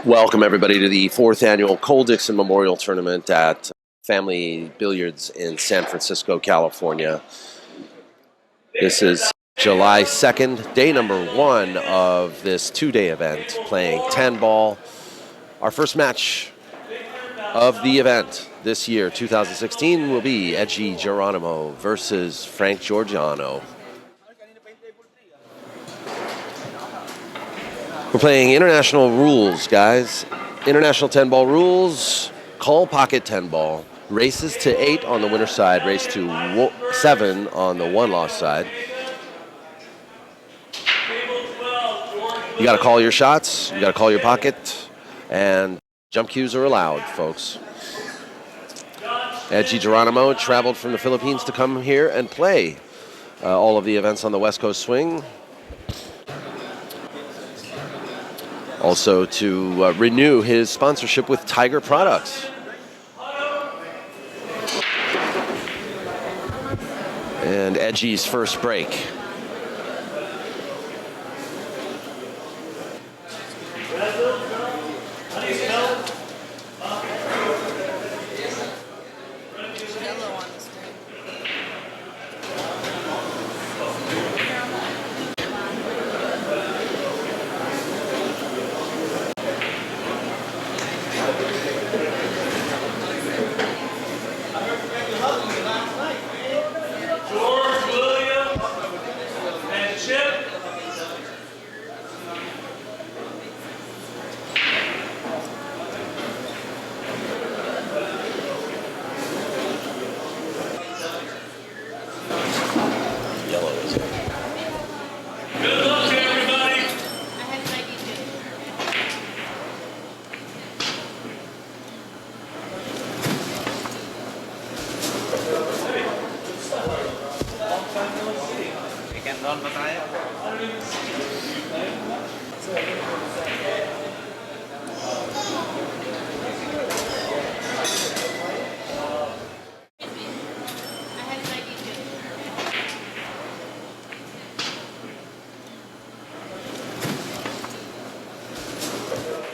Welcome, everybody, to the 4th annual Cole Dickson Memorial Tournament at Family Billiards in San Francisco, California. This is July 2nd, day number 1 of this 2-day event, playing 10-ball. Our first match of the event this year, 2016, will be Edgie GERONIMO versus Frank Giordano. We're playing international rules, guys. International 10-ball rules, call pocket 10-ball. Races to 8 on the winner's side, race to 7 on the one-loss side. You got to call your shots, you got to call your pocket, and jump cues are allowed, folks. Edgie GERONIMO traveled from the Philippines to come here and play all of the events on the West Coast swing. Also to renew his sponsorship with Tiger Products. And Edgie's first break.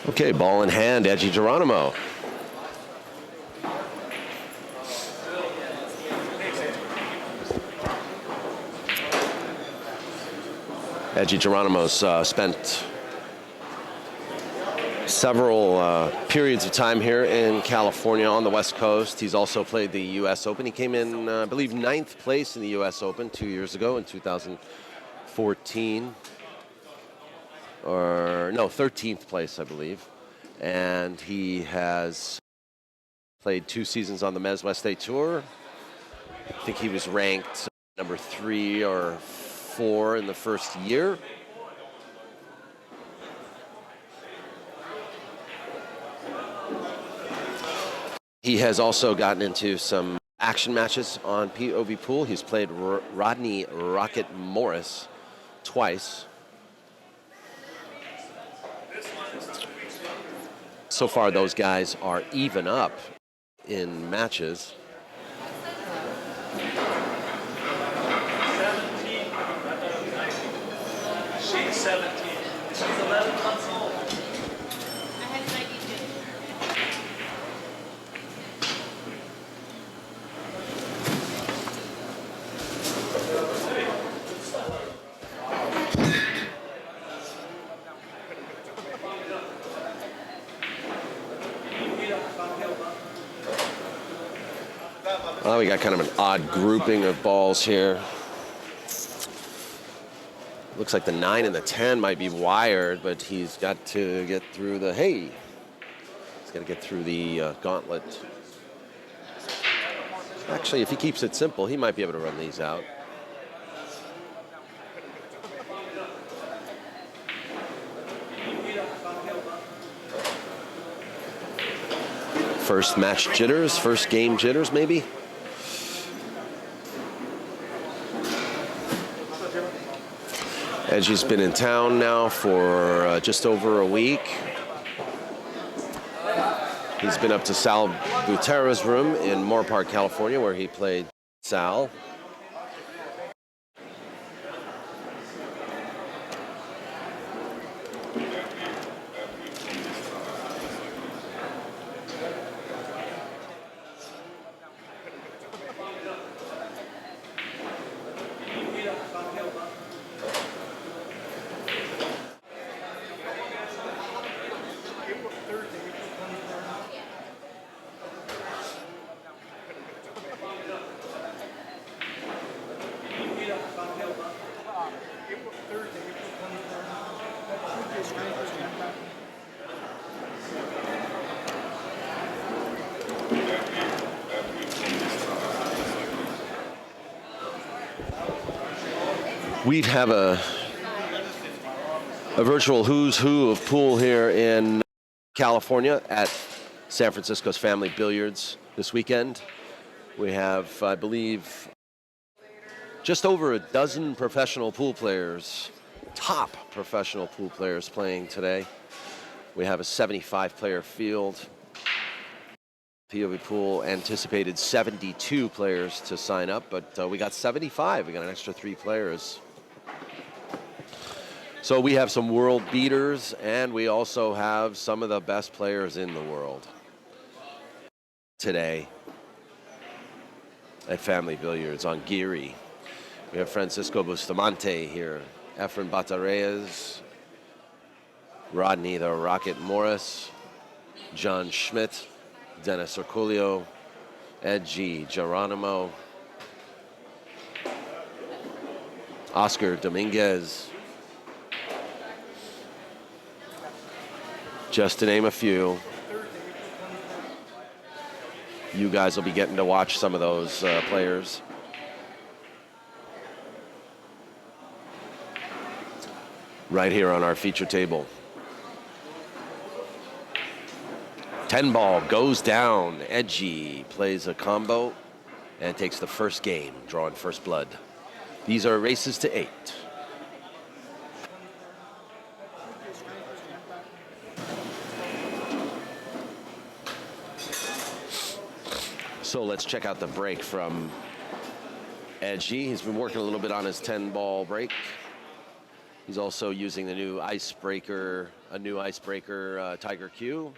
Okay, ball in hand, Edgie GERONIMO. Edgie GERONIMO's spent several periods of time here in California on the West Coast. He's also played the U.S. Open. He came in, I believe, 9th place in the U.S. Open 2 years ago in 2014. Or no, 13th place, I believe. And he has played 2 seasons on the Mez West State Tour. I think he was ranked number 3 or 4 in the first year. He has also gotten into some action matches on POVPOOL. He's played Rodney Rocket Morris twice. So far, those guys are even up in matches. She's 17. She's 11 months old. Well, we got kind of an odd grouping of balls here. Looks like the 9 and the 10 might be wired, but he's got to get through the, he's got to get through the gauntlet. Actually, if he keeps it simple, he might be able to run these out. First match jitters, first game jitters, maybe. Edgie's been in town now for just over a week. He's been up to Sal Butera's room in Moore Park, California, where he played Sal. We have a virtual who's who of pool here in California at San Francisco's Family Billiards this weekend. We have, I believe, just over a dozen professional pool players, top professional pool players playing today. We have a 75-player field. POVPOOL anticipated 72 players to sign up, but we got 75. We got an extra 3 players. So we have some world beaters, and we also have some of the best players in the world today at Family Billiards on Geary. We have Francisco Bustamante here, Efren Batareyes, Rodney the Rocket Morris, John Schmidt, Dennis Orculio, Edgie GERONIMO, Oscar Dominguez, just to name a few. You guys will be getting to watch some of those players. Right here on our feature table. 10 ball goes down. Edgie plays a combo and takes the first game, drawing first blood. These are races to 8. So let's check out the break from Edgie. He's been working a little bit on his 10-ball break. He's also using the new icebreaker, Tiger Q.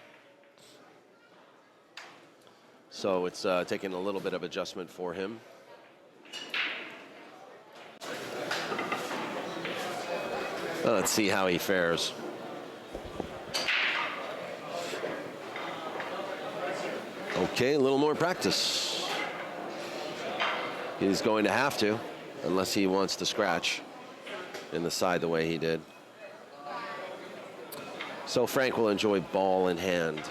So it's taking a little bit of adjustment for him. Let's see how he fares. Okay, a little more practice. He's going to have to, unless he wants to scratch in the side the way he did. So Frank will enjoy ball in hand.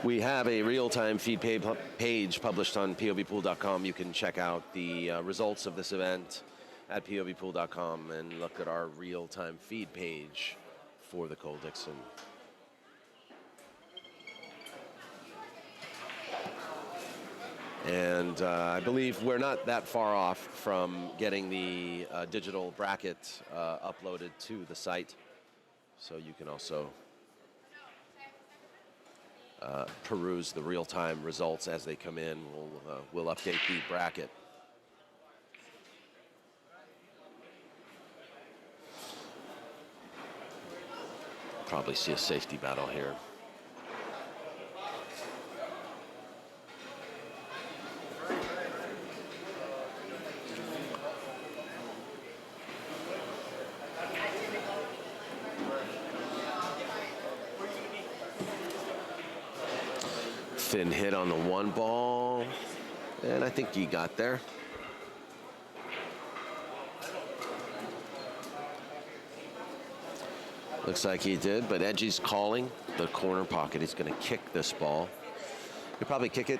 We have a real-time feed page published on POVPOOL.com. You can check out the results of this event at POVPOOL.com and look at our real-time feed page for the Cole Dickson. And I believe we're not that far off from getting the digital bracket uploaded to the site. So you can also peruse the real-time results as they come in. We'll update the bracket. Probably see a safety battle here. Thin hit on the 1 ball, and I think he got there. Looks like he did, but Edgie's calling the corner pocket. He's going to kick this ball. He'll probably kick it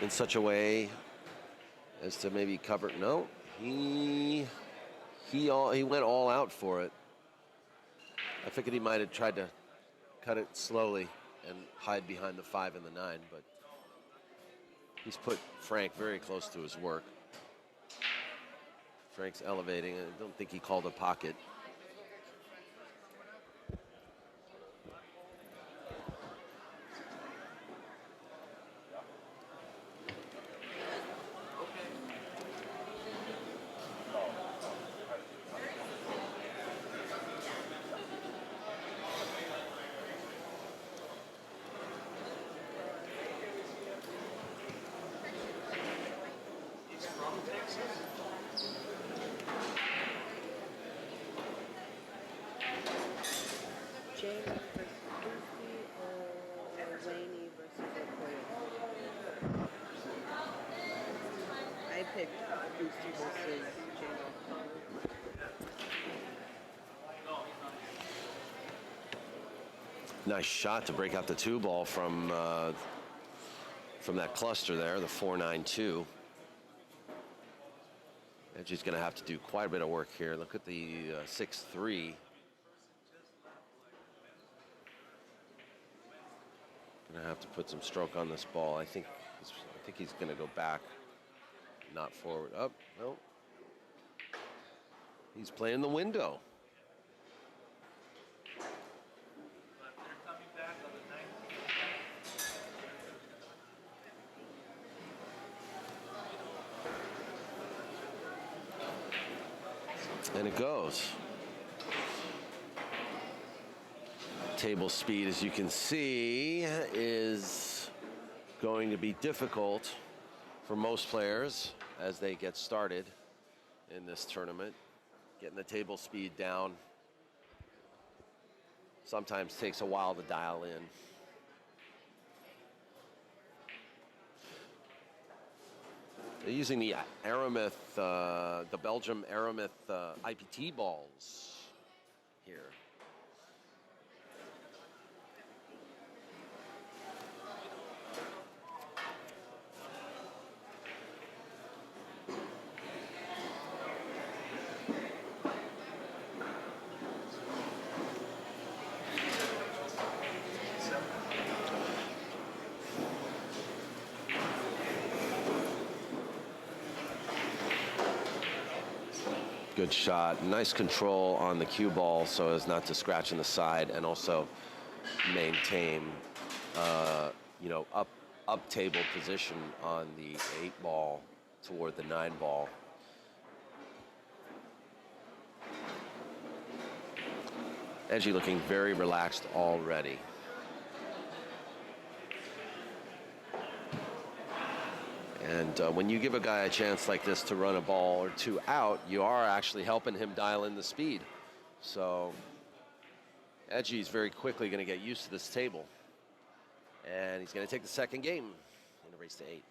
in such a way as to maybe cover. No, he went all out for it. I figured he might have tried to cut it slowly and hide behind the 5 and the 9, but he's put Frank very close to his work. Frank's elevating. I don't think he called a pocket. I picked Boosty versus J-Lo. Nice shot to break out the 2 ball from that cluster there, the 4-9-2. Edgie's going to have to do quite a bit of work here. Look at the 6-3. Going to have to put some stroke on this ball. I think he's going to go back, not forward. Up, no. He's playing the window. But they're coming back on the 19th. And it goes. Table speed, as you can see, is going to be difficult for most players as they get started in this tournament. Getting the table speed down sometimes takes a while to dial in. They're using the Aramith, the Belgium Aramith IPT balls here. Good shot. Nice control on the cue ball so as not to scratch in the side, and also maintain, up table position on the 8 ball toward the 9 ball. Edgie looking very relaxed already. And when you give a guy a chance like this to run a ball or two out, you are actually helping him dial in the speed. So Edgie's very quickly going to get used to this table. And he's going to take the second game in a race to 8.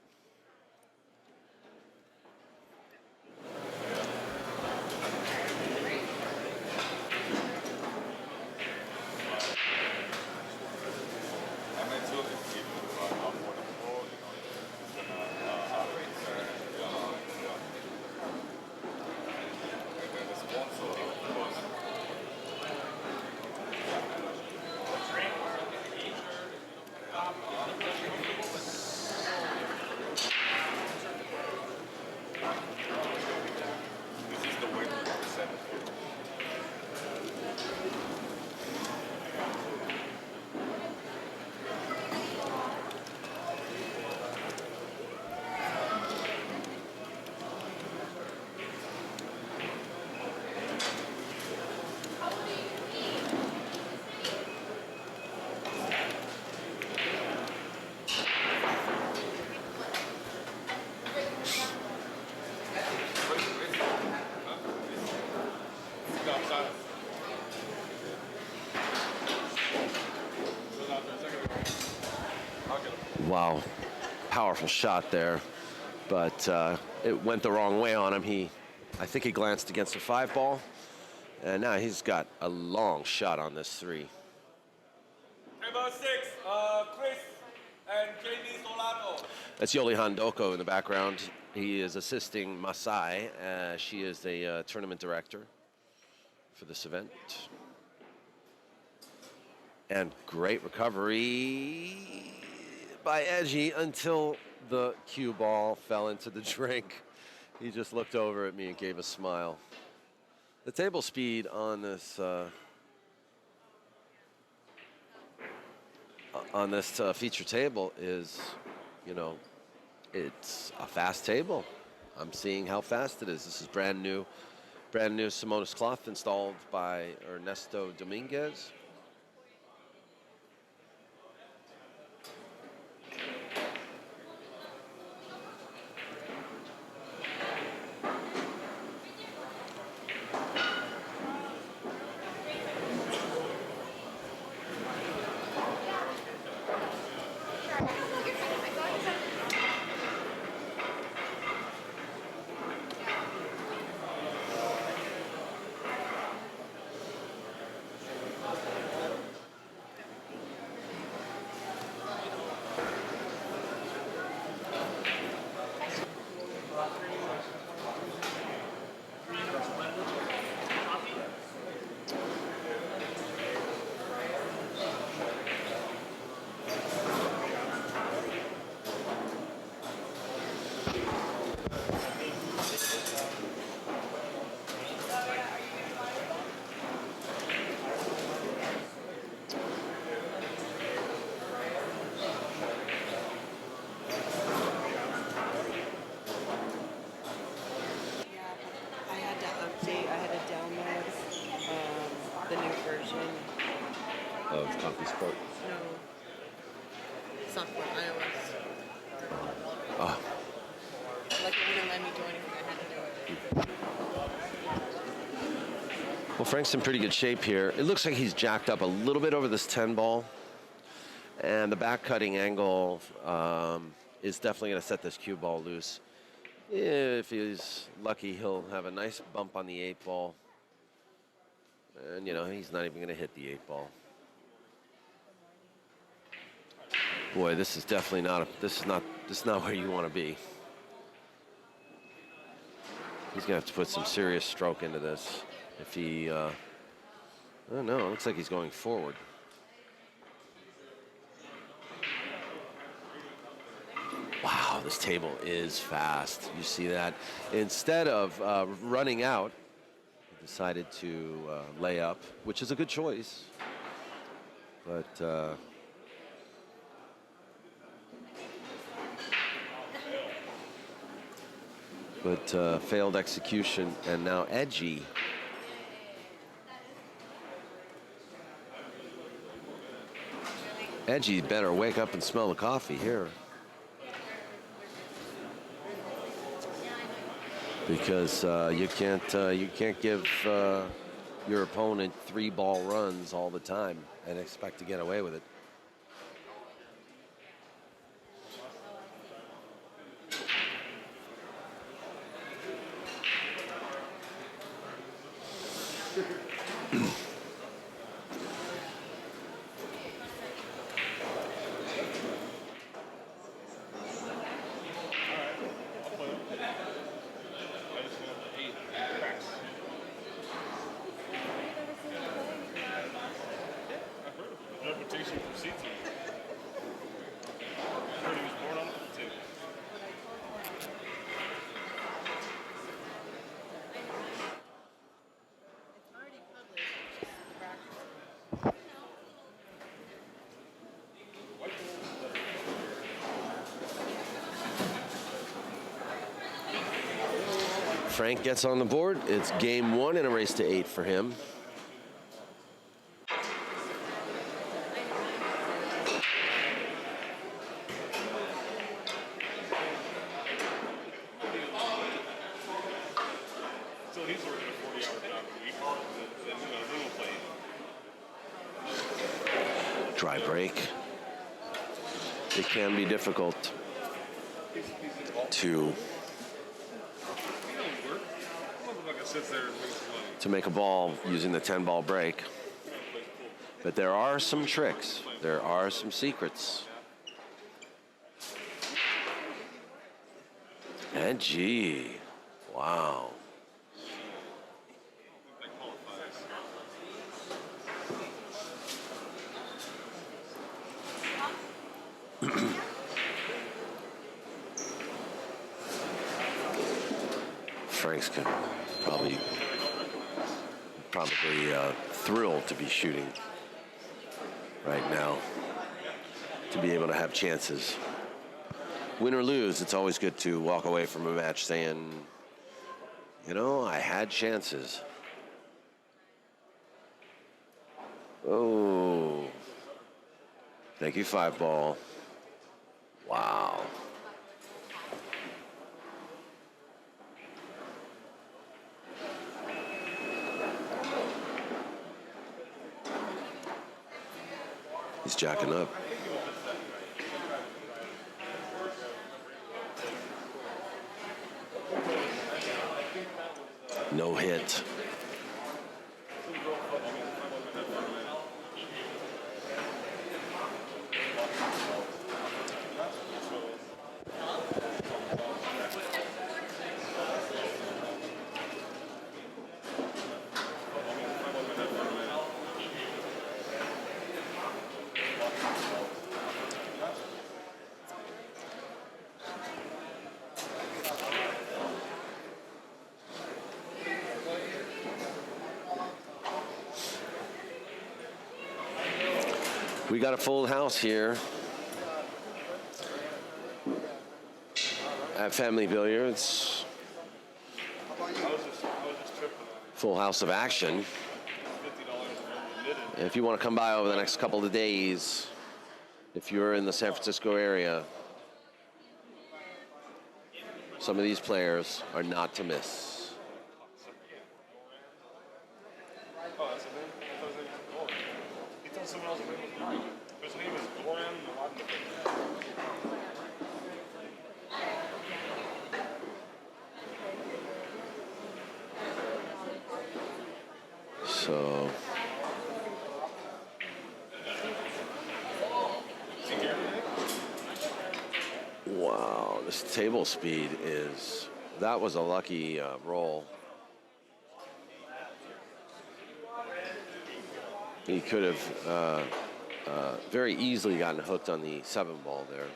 Wow, powerful shot there, but it went the wrong way on him. I think he glanced against the 5 ball, and now he's got a long shot on this 3. Number 6, Chris and JD Solano. That's Yoli Handoko in the background. He is assisting Masai. She is the tournament director for this event. And great recovery by Edgie until the cue ball fell into the drink. He just looked over at me and gave a smile. The table speed on this feature table is, it's a fast table. I'm seeing how fast it is. This is brand new Simonis cloth installed by Ernesto Dominguez. version. Of Coffee Sport. No. Software, iOS. Oh, Like it wouldn't let me do anything. I had to do it. well, Frank's in pretty good shape here. It looks like he's jacked up a little bit over this 10 ball. And the back cutting angle is definitely going to set this cue ball loose. If he's lucky, he'll have a nice bump on the 8 ball. And, you know, he's not even going to hit the 8 ball. Boy, this is definitely not, this is not where you want to be. He's going to have to put some serious stroke into this. If he, I don't know, it looks like he's going forward. Wow, this table is fast. You see that? Instead of running out, he decided to lay up, which is a good choice. But failed execution, and now Edgie. Edgie better wake up and smell the coffee here. Because you can't give your opponent 3 ball runs all the time and expect to get away with it. Reputation for CT. Heard he was born on the pool table. It's already published. It's just the practice. Frank gets on the board. It's game 1 and a race to 8 for him. So he's working a 40-hour job a week. And then we'll play. Dry break. It can be difficult to make a ball using the 10 ball break. But there are some tricks. There are some secrets. Edgie. Wow. Frank's probably thrilled to be shooting right now, to be able to have chances. Win or lose, it's always good to walk away from a match saying, you know, I had chances. Oh, thank you, 5 ball. Wow. He's jacking up. No hit. We got a full house here at Family Billiards. Full house of action. $50 excited. If you want to come by over the next couple of days, if you're in the San Francisco area, some of these players are not to miss. Oh, that's his name? I thought his name was Doran. He told someone else his name was Mike. His name is Doran. So, wow, this table speed is, that was a lucky roll. He could have very easily gotten hooked on the 7 ball there.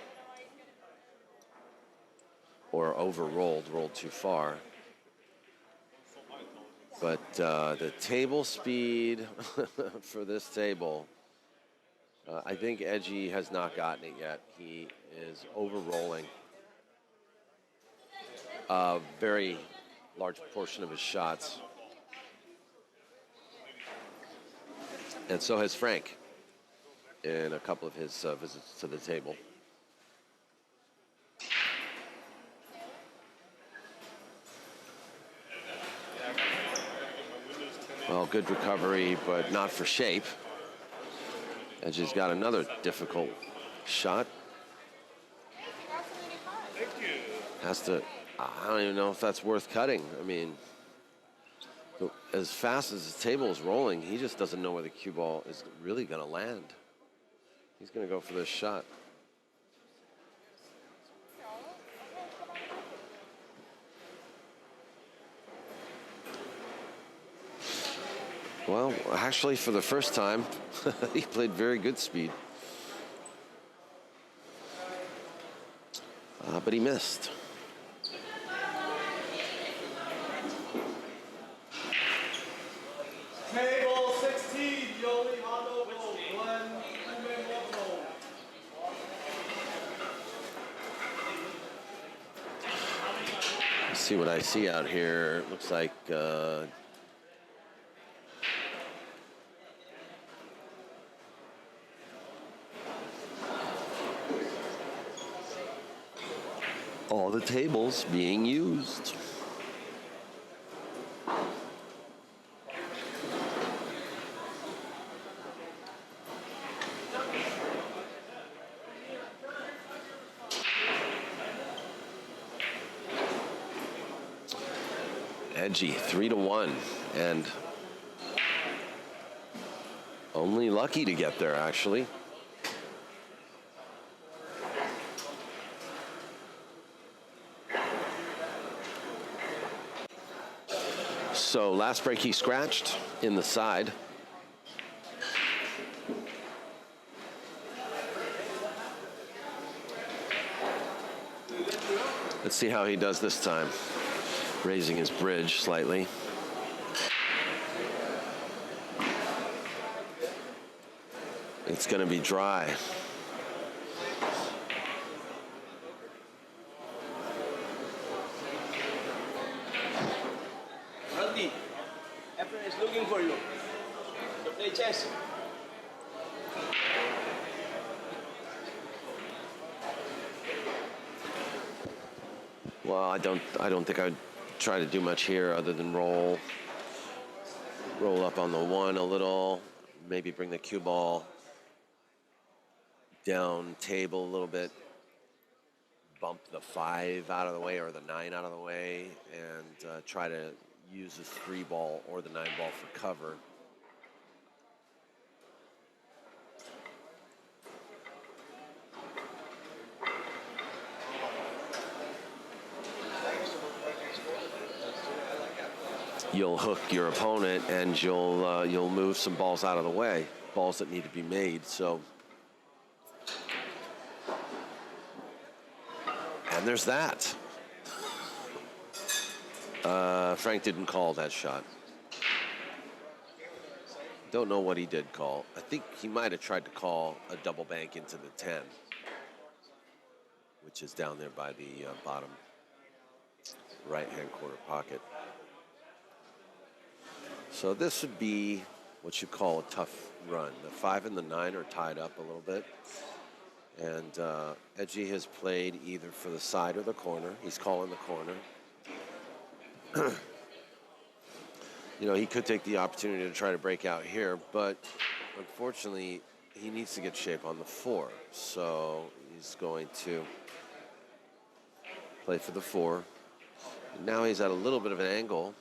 Or rolled too far. But the table speed for this table, I think Edgie has not gotten it yet. He is over-rolling a very large portion of his shots. And so has Frank in a couple of his visits to the table. Well, good recovery, but not for shape. Edgie's got another difficult shot. Thank you. Has to, I don't even know if that's worth cutting. I mean, as fast as the table is rolling, he just doesn't know where the cue ball is really going to land. He's going to go for this shot. Well, actually, for the first time, he played very good speed. But he missed. Table 16, Yoli Hondo, Glenn Kumemoto. Let's see what I see out here. It looks like all the tables being used. Edgie 3-1, and only lucky to get there, actually. So last break he scratched in the side. Let's see how he does this time. Raising his bridge slightly. It's going to be dry. Geraldine, Efren is looking for you. To play chess. Well, I don't think I'd try to do much here other than roll up on the 1 a little, maybe bring the cue ball down table a little bit, bump the 5 out of the way or the 9 out of the way, and try to use the 3 ball or the 9 ball for cover. You'll hook your opponent, and you'll move some balls out of the way, balls that need to be made. So, and there's that. Frank didn't call that shot. Don't know what he did call. I think he might have tried to call a double bank into the 10, which is down there by the bottom right-hand corner pocket. So this would be what you call a tough run. The 5 and the 9 are tied up a little bit. And Edgie has played either for the side or the corner. He's calling the corner. You know, he could take the opportunity to try to break out here, but unfortunately, he needs to get shape on the 4. So he's going to play for the 4. Now he's at a little bit of an angle.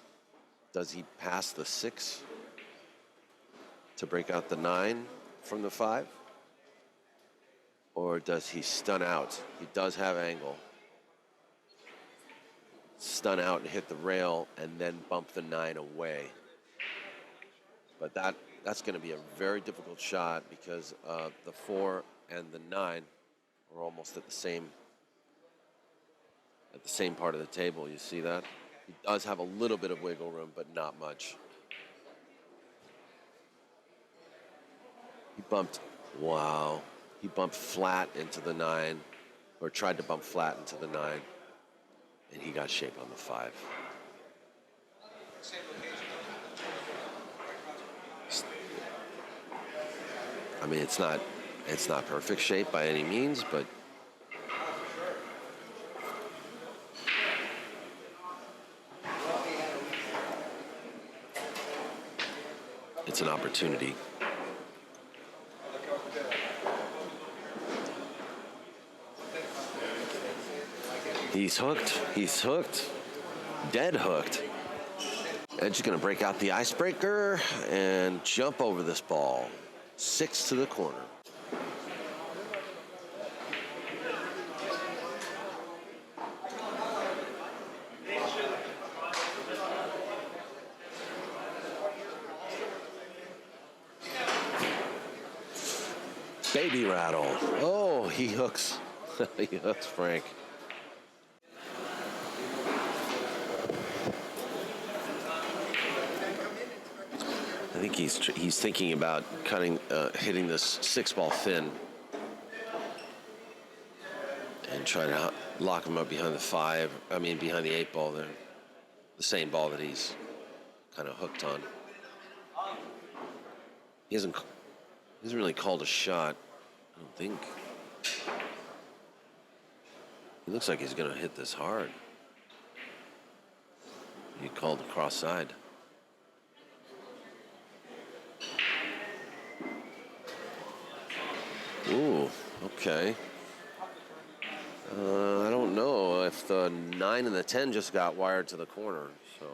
Does he pass the 6 to break out the 9 from the 5? Or does he stun out? He does have angle. Stun out and hit the rail and then bump the 9 away. But that's going to be a very difficult shot because the 4 and the 9 are almost at the same part of the table. You see that? He does have a little bit of wiggle room, but not much. He bumped, wow. He bumped flat into the 9, or tried to bump flat into the 9, and he got shape on the 5. I mean, it's not perfect shape by any means, but it's an opportunity. He's hooked. He's hooked. Dead hooked. Edge's going to break out the icebreaker and jump over this ball. 6 to the corner. Baby rattle. Oh, he hooks. He hooks Frank. I think he's thinking about hitting this 6-ball thin and trying to lock him up behind the 5. I mean, behind the 8-ball there, the same ball that he's kind of hooked on. He hasn't really called a shot, I don't think. He looks like he's going to hit this hard. He called the cross side. Ooh, okay. I don't know if the 9 and the 10 just got wired to the corner, so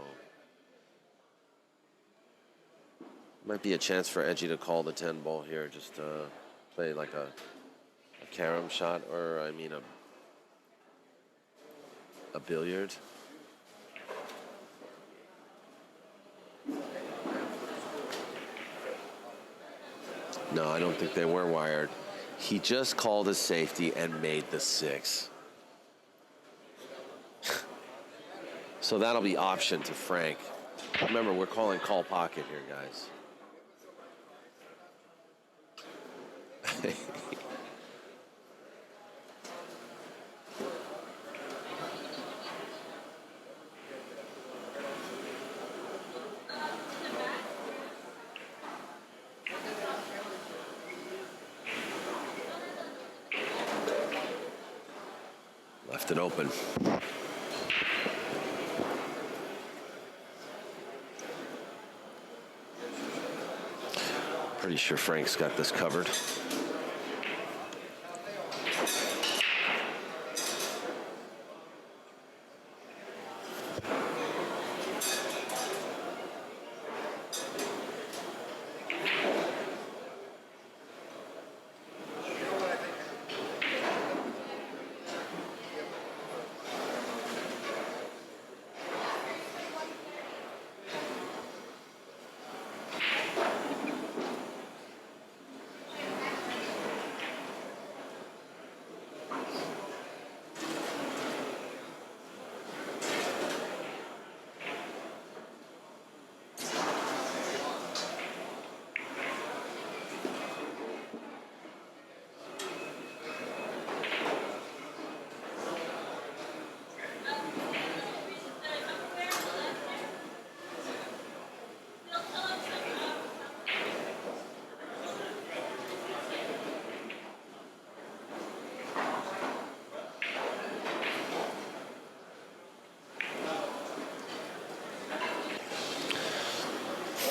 might be a chance for Edgie to call the 10 ball here, just play like a carom shot, or I mean a billiard. No, I don't think they were wired. He just called his safety and made the 6. So that'll be option to Frank. Remember, we're calling call pocket here, guys. Left it open. Pretty sure Frank's got this covered.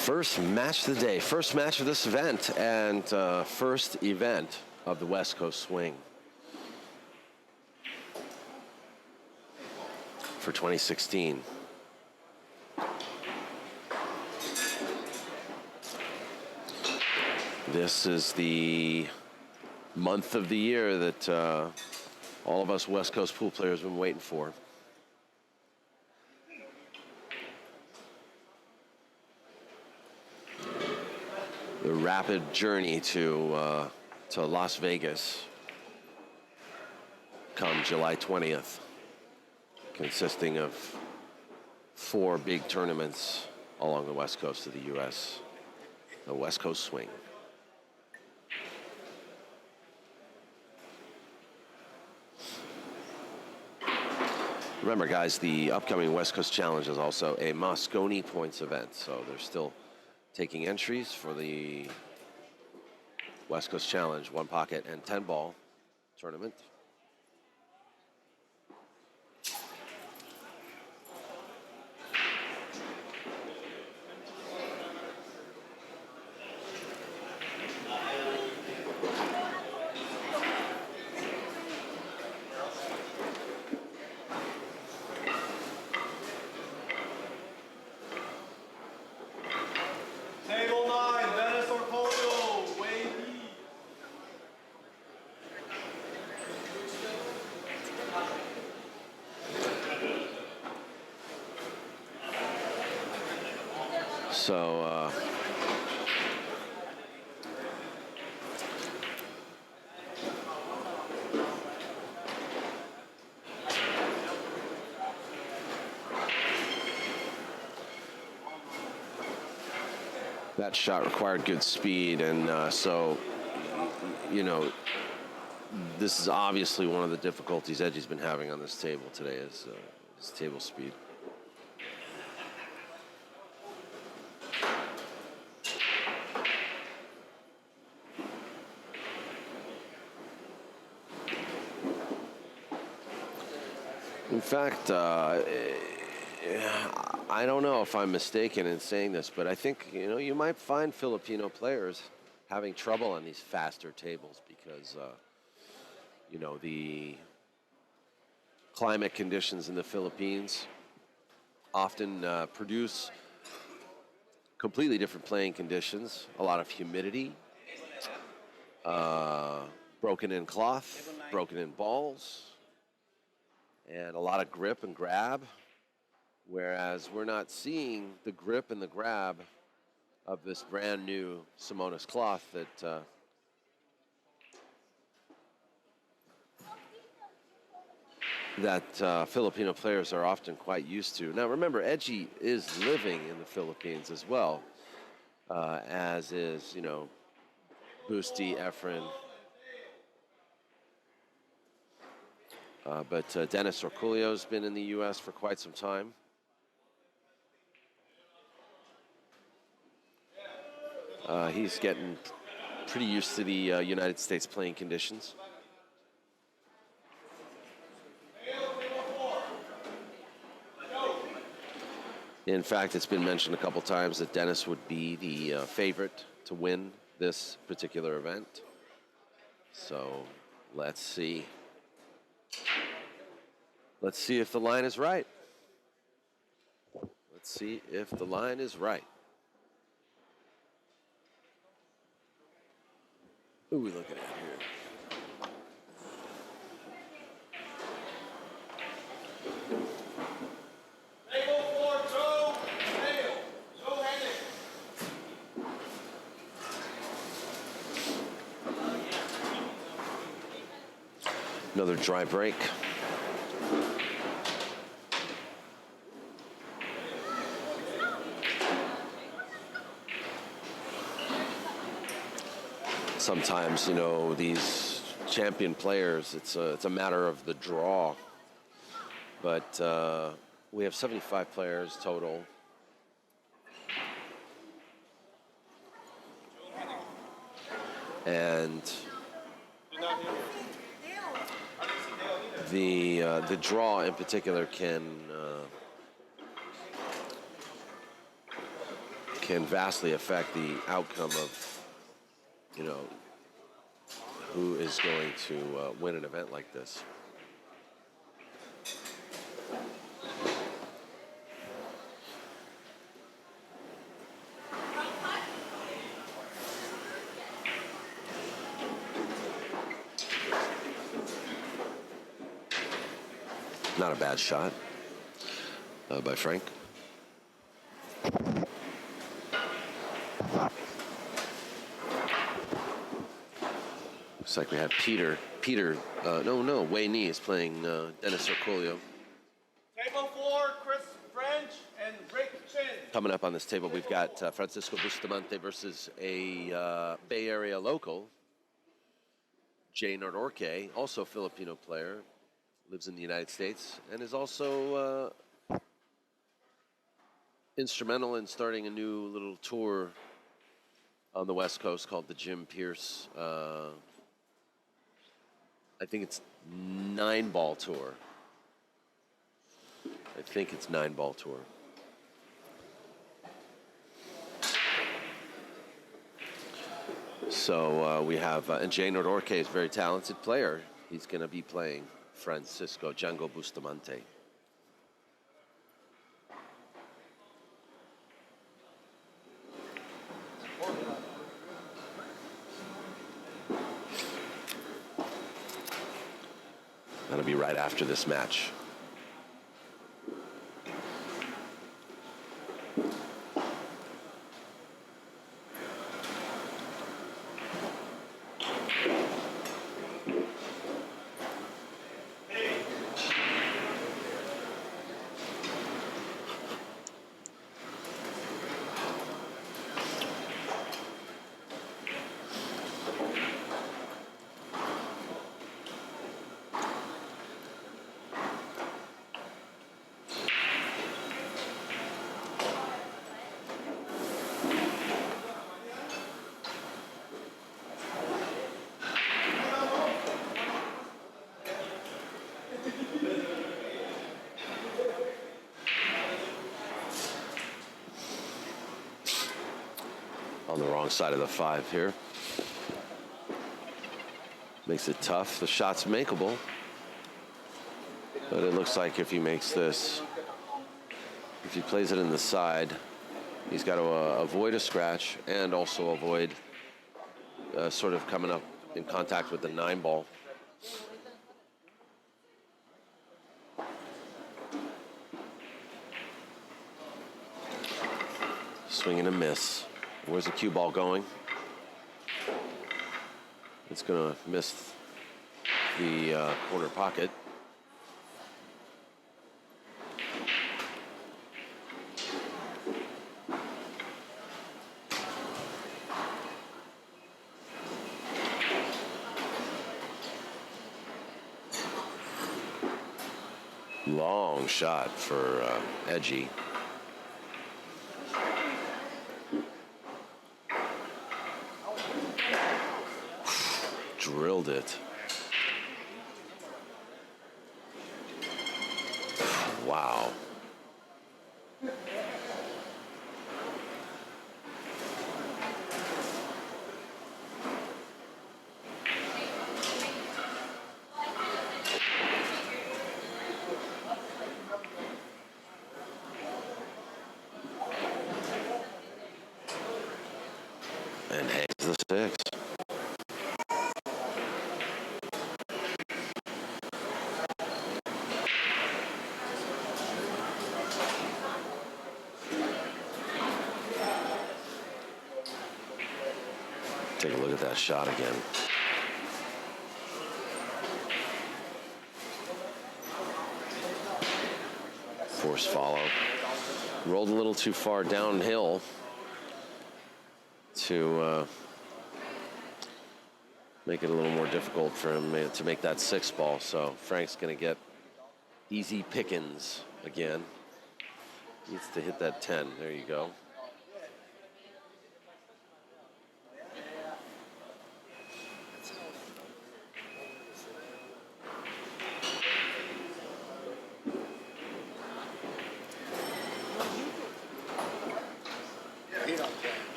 First match of the day, first match of this event, and first event of the West Coast Swing for 2016. This is the month of the year that all of us West Coast pool players have been waiting for. The rapid journey to Las Vegas come July 20th, consisting of 4 big tournaments along the west coast of the U.S., the West Coast Swing. Remember, guys, the upcoming West Coast Challenge is also a Moscone points event, so they're still taking entries for the West Coast Challenge 1 pocket and 10 ball tournament. Table 9, Dennis Orcolio, Wade. So, that shot required good speed, and so, you know, this is obviously one of the difficulties Edgie's been having on this table today is his table speed. In fact, I don't know if I'm mistaken in saying this, but I think, you know, you might find Filipino players having trouble on these faster tables because, you know, the climate conditions in the Philippines often produce completely different playing conditions. A lot of humidity, broken in cloth, broken in balls, and a lot of grip and grab. Whereas we're not seeing the grip and the grab of this brand new Simonis cloth that Filipino players are often quite used to. Now remember, Edgie is living in the Philippines as well, as is, you know, Busti, Efren. But Dennis Orculio's been in the U.S. for quite some time. He's getting pretty used to the United States playing conditions. In fact, it's been mentioned a couple times that Dennis would be the favorite to win this particular event. So let's see. Let's see if the line is right. Let's see if the line is right. Who are we looking at here? Table 4, Joe Hale, Joe Hennig. Another dry break. Sometimes, you know, these champion players, it's a matter of the draw. But we have 75 players total. And the draw in particular can can vastly affect the outcome of, who is going to win an event like this. Not a bad shot by Frank. Looks like we have Wei Ni is playing Dennis Orcolio. Table 4, Chris French and Rick Chin. Coming up on this table, we've got Francisco Bustamante versus a Bay Area local, Jay Nordorque, also a Filipino player, lives in the United States, and is also instrumental in starting a new little tour on the West Coast called the Jim Pierce. I think it's 9-ball tour. So we have, and Jay Nordorque is a very talented player. He's going to be playing Francisco Django Bustamante. That'll be right after this match. On the wrong side of the 5 here. Makes it tough. The shot's makeable. But it looks like if he makes this, if he plays it in the side, he's got to avoid a scratch and also avoid sort of coming up in contact with the 9-ball. Swing and a miss. Where's the cue ball going? It's going to miss the corner pocket. Long shot for Edgie. Drilled it. Wow. And hangs the 6. Take a look at that shot again. Force follow. Rolled a little too far downhill to make it a little more difficult for him to make that 6-ball. So Frank's going to get easy pickings again. Needs to hit that 10. There you go.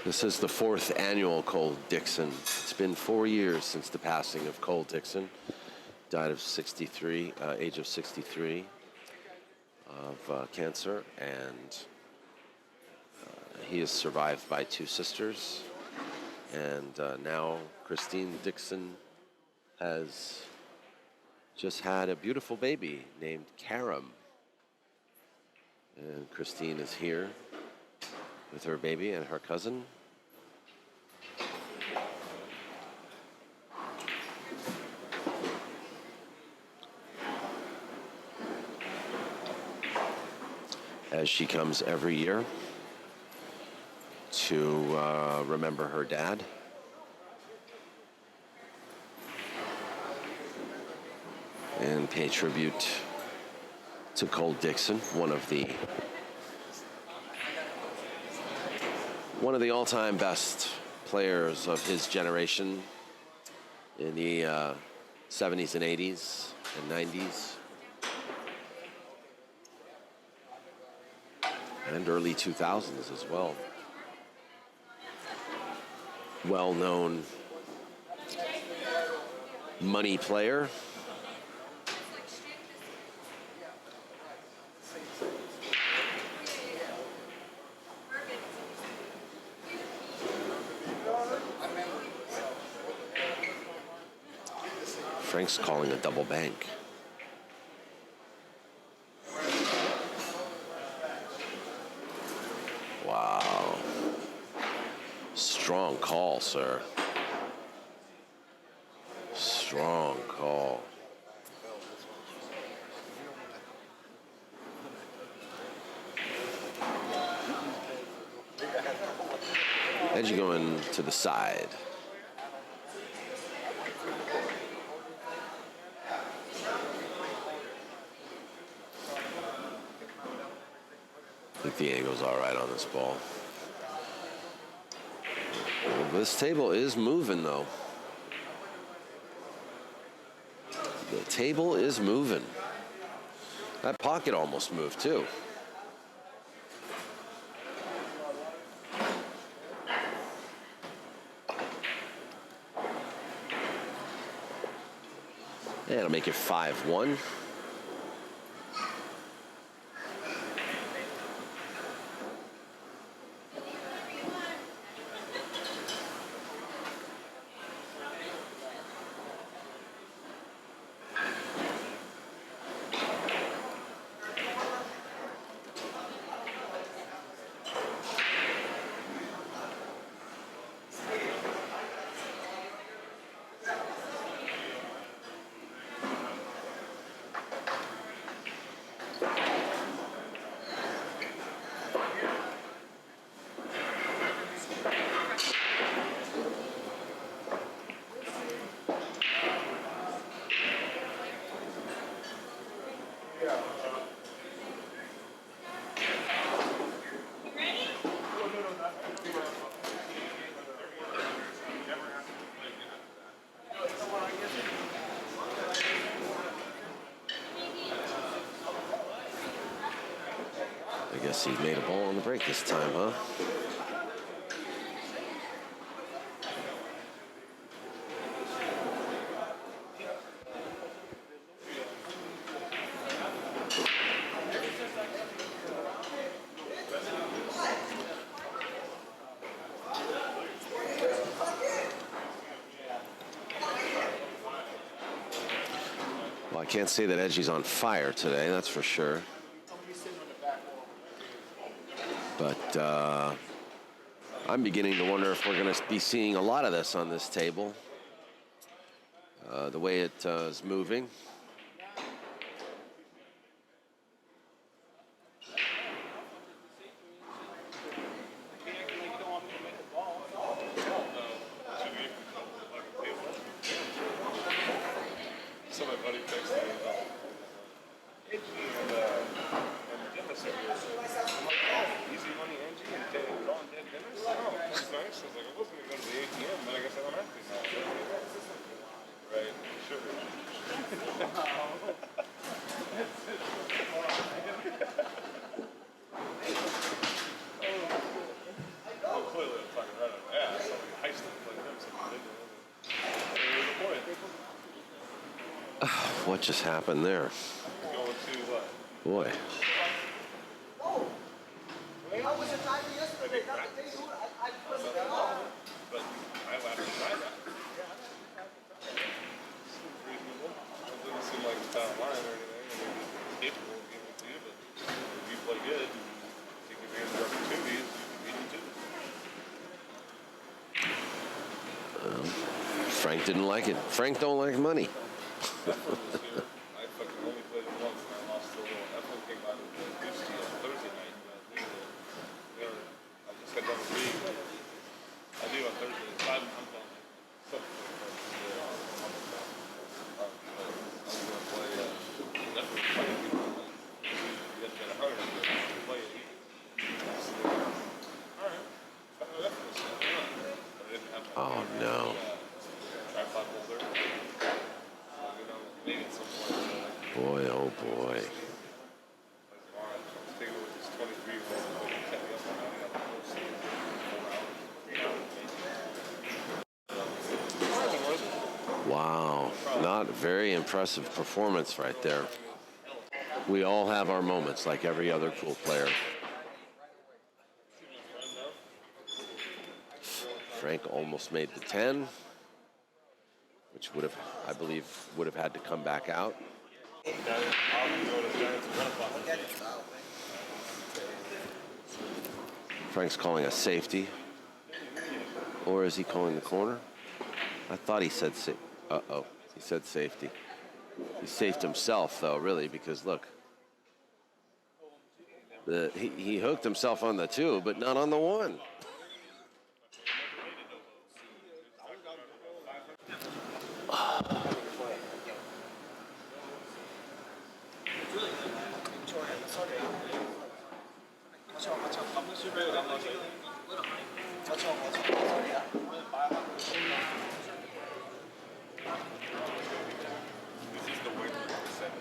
This is the 4th annual Cole Dickson. It's been 4 years since the passing of Cole Dickson. Died of 63, age of 63 of cancer, and he is survived by 2 sisters. And now Christine Dickson has just had a beautiful baby named Karam. And Christine is here with her baby and her cousin. As she comes every year to remember her dad. And pay tribute to Cole Dickson, one of the all-time best players of his generation in the 70s and 80s and 90s. And early 2000s as well. Well-known money player. Frank's calling a double bank. Wow. Strong call, sir. Strong call. Edgie going to the side. I think the angle's all right on this ball. Well, this table is moving, though. The table is moving. That pocket almost moved, too. Yeah, it'll make it 5-1. I guess he made a ball on the break this time, huh? Well, I can't say that Edgie's on fire today, that's for sure. But I'm beginning to wonder if we're going to be seeing a lot of this on this table. The way it is moving. So my buddy texted me about Edgie and Dennis over here. So I'm like, oh, easy money, Edgie, and drawing dead Dennis? Oh, that's nice. I was like, I wasn't going to go to the ATM, but I guess I don't have to now. Right, sure. What just happened there? Going to what? Boy. How was your time yesterday? Not the day you I put it on. But I laughed at that. Seems reasonable. It doesn't seem like it's out of line or anything. I mean, it's capable of giving it to you, but if you play good and take advantage of opportunities, you can beat them too. Frank didn't like it. Frank don't like money. That one this year, I fucking only played it once and I lost to a little. That one came out of the Busch on Thursday night. I just got done with league. I do on Thursday. I'm done. So, I'm going to play. Definitely play it. You have to get 100 to play it. All right. But I didn't have my Oh no. tripod holder. So, maybe at some point. Boy, oh boy. Tomorrow, I'm taking it with this 23-year-old. Kept me up all night. I got the whole sleep. 4 hours. Wow. Not a very impressive performance right there. We all have our moments like every other pool player. Frank almost made the 10, which would have, I believe, would have had to come back out. Frank's calling a safety. Or is he calling the corner? I thought he said uh-oh. He said safety. He safed himself, though, really, because, look. He hooked himself on the 2, but not on the 1. This is the way to percent.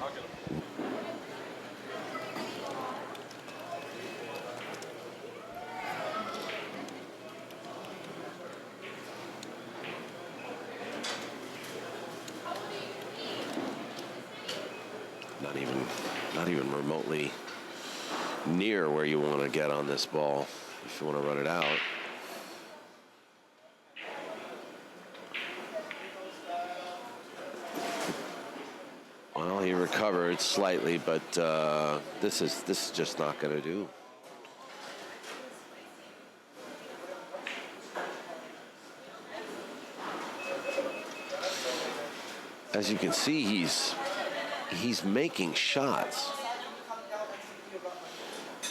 I'll get him. Not even remotely near where you want to get on this ball if you want to run it out. Well, he recovered slightly, but this is just not going to do. As you can see, he's making shots.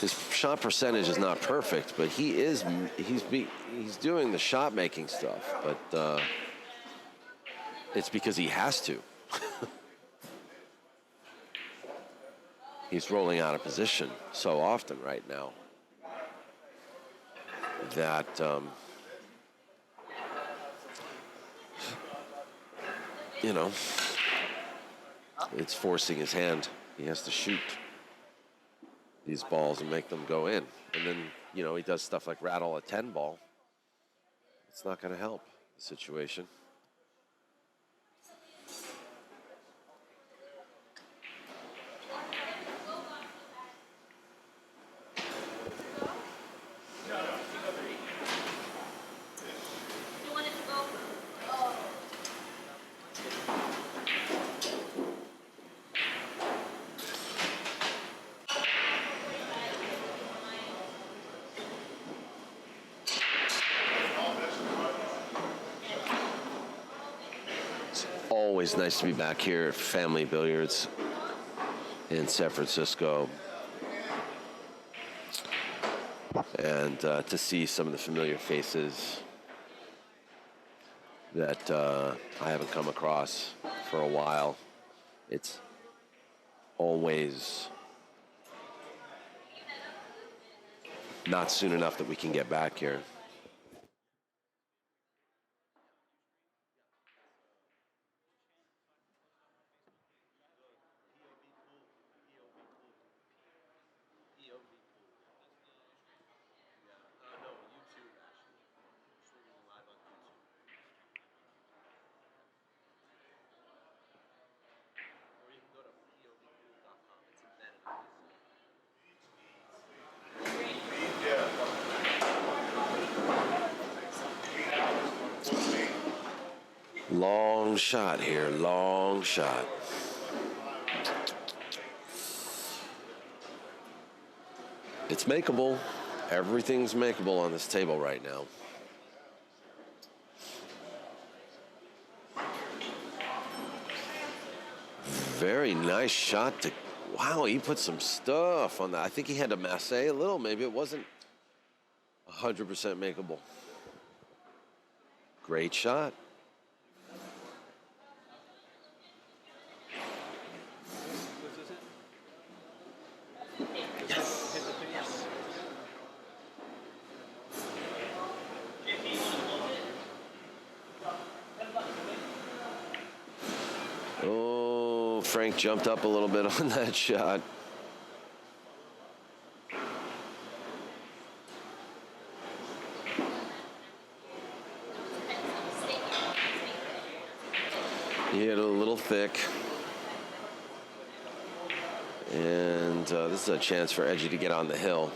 His shot percentage is not perfect, but he's doing the shot making stuff. But it's because he has to. He's rolling out of position so often right now that it's forcing his hand. He has to shoot these balls and make them go in. And then, he does stuff like rattle a 10 ball. It's not going to help the situation. Always nice to be back here at Family Billiards in San Francisco. and to see some of the familiar faces that I haven't come across for a while. It's always not soon enough that we can get back here. Long shot here, long shot. It's makeable. Everything's makeable on this table right now. Very nice shot to, wow, he put some stuff on that. I think he had to masse a little. Maybe it wasn't 100% makeable. Great shot. Oh, Frank jumped up a little bit on that shot. He hit it a little thick. And this is a chance for Edgie to get on the hill.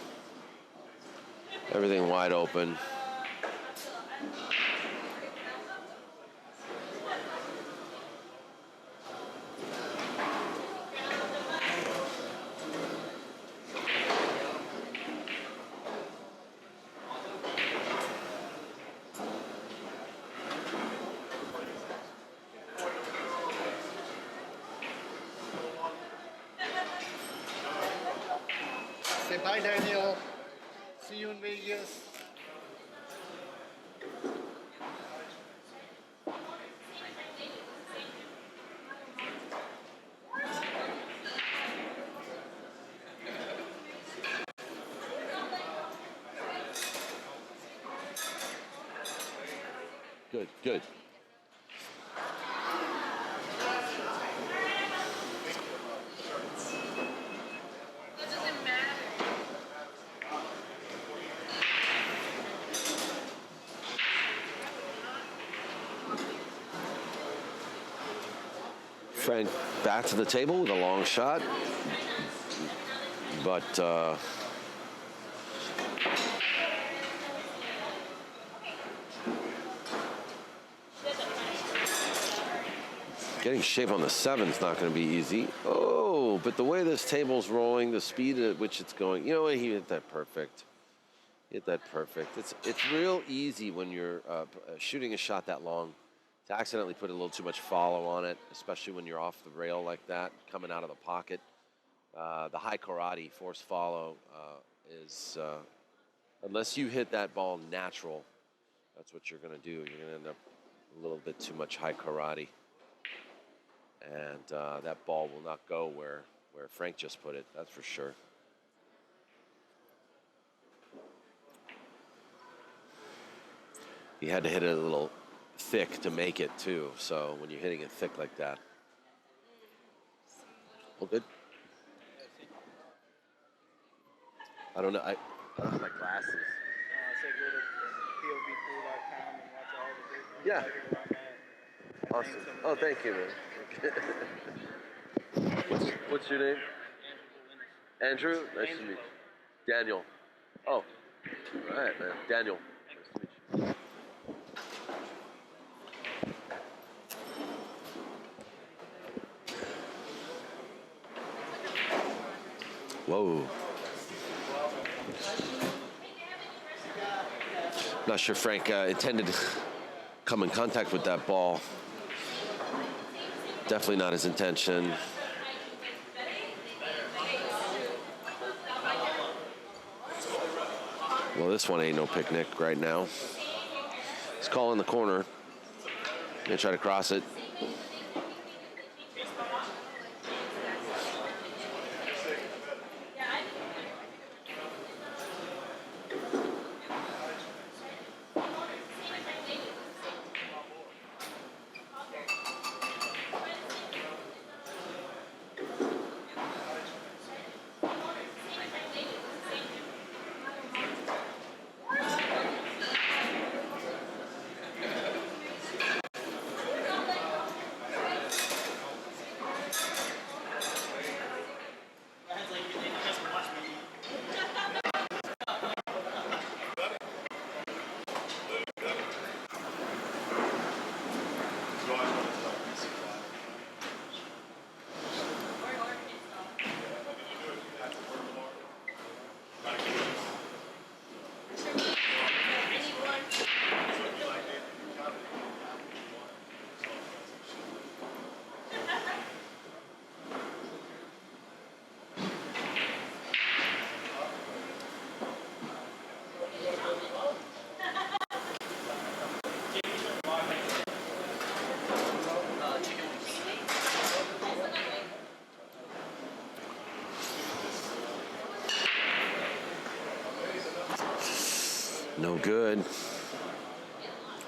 Everything wide open. Say bye, Daniel. See you in Vegas. Good, good. Frank back to the table with a long shot, but getting shape on the 7 is not going to be easy. Oh, but the way this table's rolling, the speed at which it's going, you know what? He hit that perfect. Hit that perfect. It's real easy when you're shooting a shot that long to accidentally put a little too much follow on it, especially when you're off the rail like that, coming out of the pocket. The high karate force follow is, unless you hit that ball natural, that's what you're going to do. You're going to end up a little bit too much high karate. And that ball will not go where Frank just put it, that's for sure. He had to hit it a little thick to make it too, so when you're hitting it thick like that. All good? I don't know, I don't have my glasses. Say go to POVPOOL.com and watch all the videos. Yeah. I Awesome. Oh, thank you, man. What's your name? Andrew? Nice to meet you. Daniel. Oh, all right, man. Daniel. Nice to meet you. Whoa. Not sure Frank intended to come in contact with that ball. Definitely not his intention. Well, this one ain't no picnic right now. He's calling the corner. Gonna try to cross it. No good.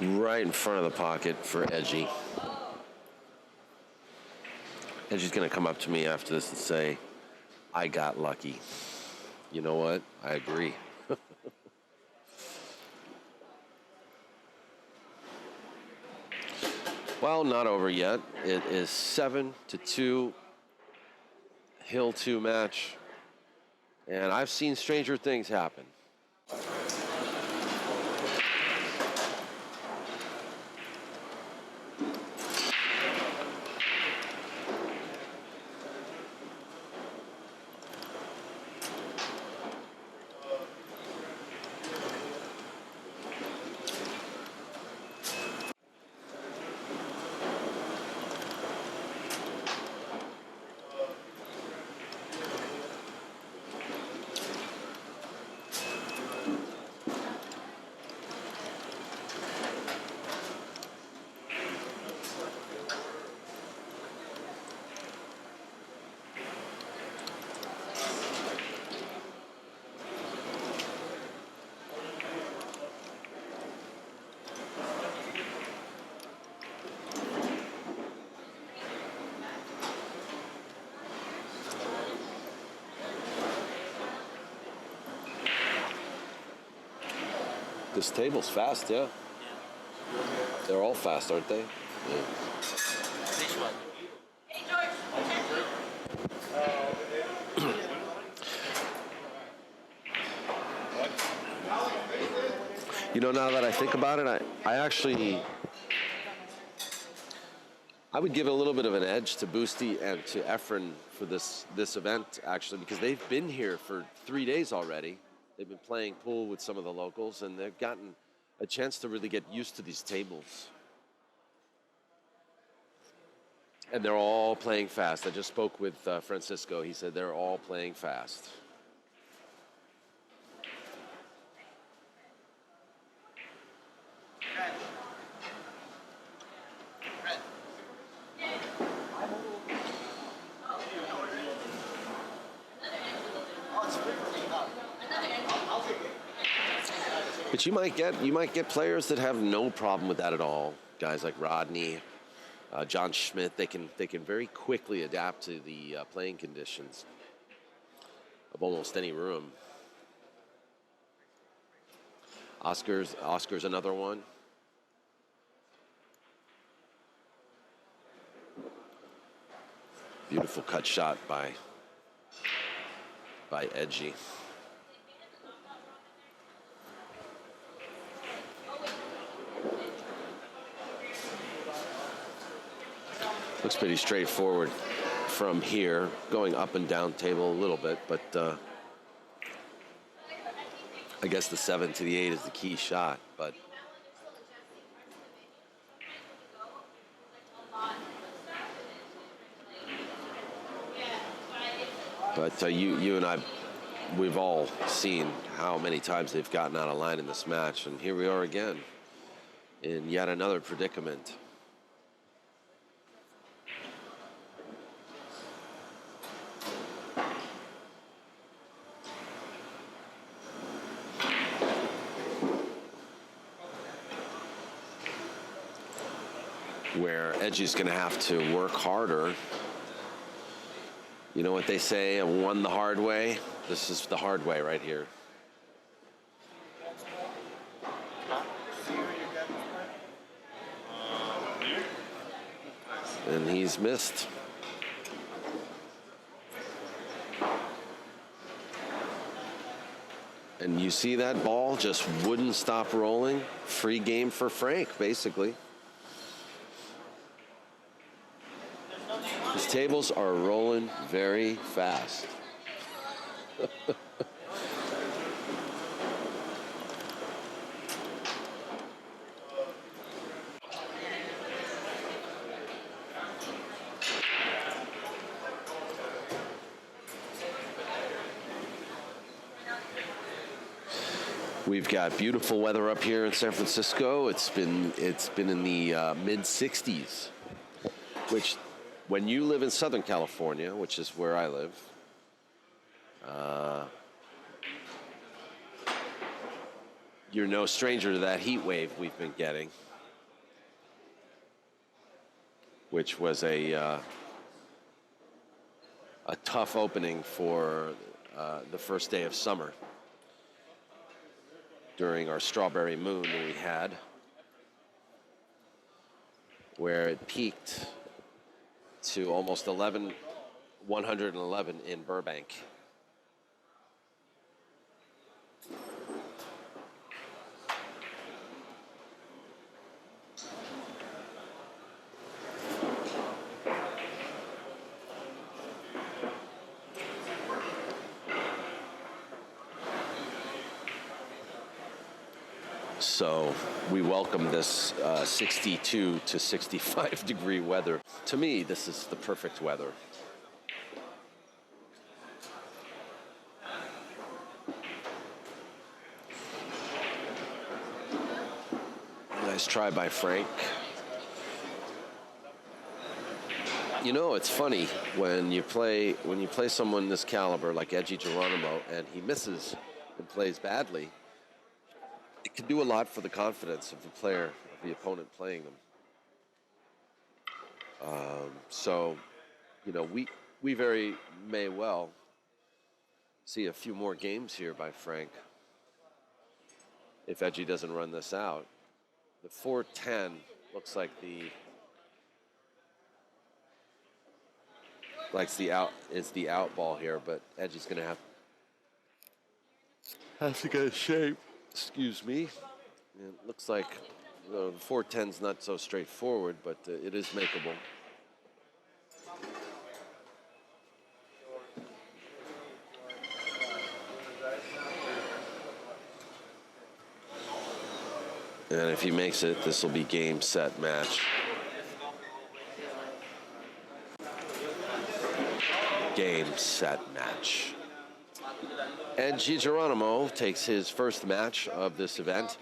Right in front of the pocket for Edgie. Edgie's going to come up to me after this and say, I got lucky. You know what? I agree. Well, not over yet. It is 7-2. Hill 2 match. And I've seen stranger things happen. This table's fast, yeah. They're all fast, aren't they? Yeah. This one. Hey, George. You know, now that I think about it, I would give it a little bit of an edge to Boosty and to Efren for this event, actually, because they've been here for 3 days already. They've been playing pool with some of the locals, and they've gotten a chance to really get used to these tables. And they're all playing fast. I just spoke with Francisco. He said they're all playing fast. But you might get players that have no problem with that at all. Guys like Rodney, John Schmidt, they can very quickly adapt to the playing conditions of almost any room. Oscar's another one. Beautiful cut shot by Edgie. Looks pretty straightforward from here, going up and down table a little bit, but I guess the 7 to the 8 is the key shot, but you and I we've all seen how many times they've gotten out of line in this match, and here we are again in yet another predicament. Where Edgie's going to have to work harder. You know what they say, I won the hard way? This is the hard way right here. And he's missed. And you see that ball just wouldn't stop rolling. Free game for Frank, basically. His tables are rolling very fast. We've got beautiful weather up here in San Francisco. It's been in the mid 60s, which when you live in Southern California, which is where I live, you're no stranger to that heat wave we've been getting, which was a tough opening for the first day of summer during our strawberry moon that we had, where it peaked to almost 111 in Burbank. So we welcome this 62 to 65 degree weather. To me, this is the perfect weather. Nice try by Frank. You know, it's funny when you play someone this caliber like Edgie Geronimo and he misses and plays badly. It can do a lot for the confidence of the player, of the opponent playing them. So, you know, we very may well see a few more games here by Frank if Edgie doesn't run this out. The 410 looks like the out ball here, but Edgie's going to have to get a shape. Excuse me. It looks like the 410's not so straightforward, but it is makeable. And if he makes it, this will be game, set, match. Game, set, match. Edgie Geronimo takes his first match of this event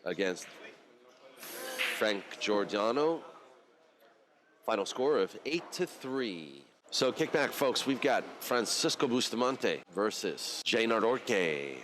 against Frank Giordano. Final score of 8-3. So kick back, folks. We've got Francisco Bustamante versus Jay Nardorque.